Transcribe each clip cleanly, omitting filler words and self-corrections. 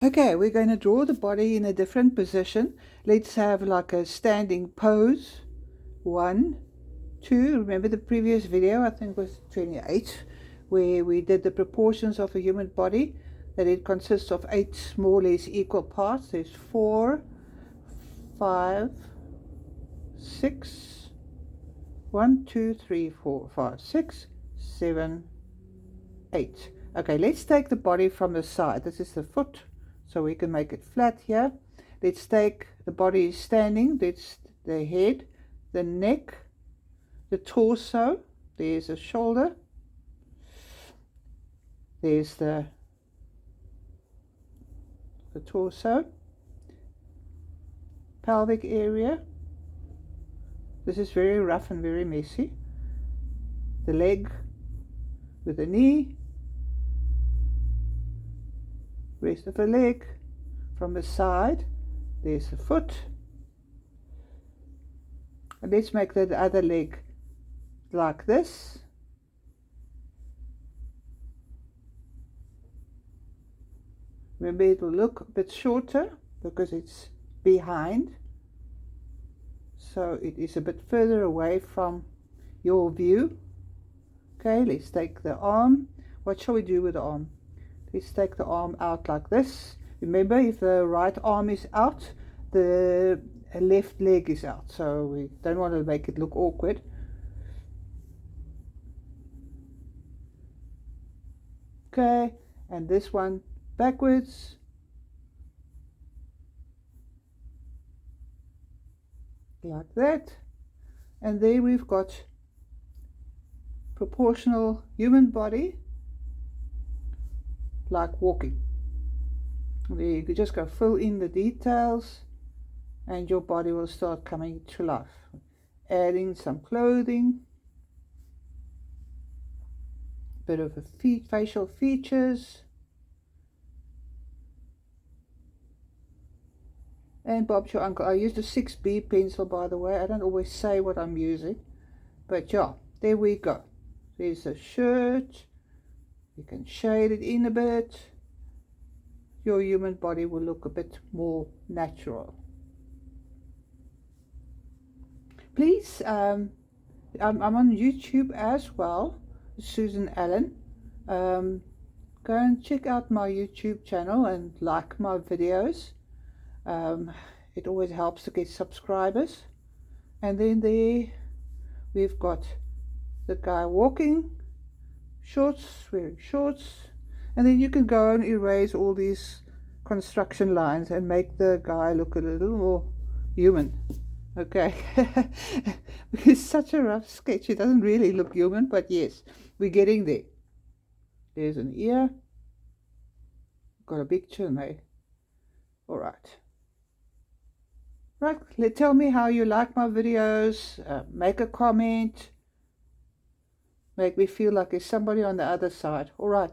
Okay, we're going to draw the body in a different position. Let's have like a standing pose. 1, 2. Remember the previous video, I think it was 28, where we did the proportions of a human body, that it consists of 8 more or less equal parts. There's 4, 5, 6, 1, 2, 3, 4, 5, 6, 7, 8. Okay, let's take the body from the side. This is the foot, so we can make it flat here. Let's take the body standing. That's the head, the neck, the torso. There's a shoulder. There's the torso, pelvic area. This is very rough and very messy. The leg with the knee, rest of the leg. From the side, there's the foot. And let's make the other leg like this. Remember, it will look a bit shorter because it's behind, so it is a bit further away from your view. Okay, let's take the arm. What shall we do with the arm? Let's take the arm out like this. Remember, if the right arm is out, the left leg is out, so we don't want to make it look awkward. Okay, and this one backwards. Like that. And there we've got proportional human body, like walking. There you could just go fill in the details and your body will start coming to life. Adding some clothing, bit of a facial features, and Bob's your uncle. I used a 6B pencil, by the way. I don't always say what I'm using, but yeah, there we go. There's a shirt. You can shade it in a bit. Your human body will look a bit more natural. Please, I'm on YouTube as well, Susan Allen. Go and check out my YouTube channel and like my videos. It always helps to get subscribers. And then there we've got the guy walking, shorts, wearing shorts, and then you can go and erase all these construction lines and make the guy look a little more human. Okay, it's such a rough sketch, it doesn't really look human, but yes, we're getting there. There's an ear, got a big chin, eh? All right. Right, tell me how you like my videos. Make a comment. Make me feel like there's somebody on the other side. All right.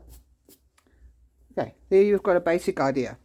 Okay, there you've got a basic idea.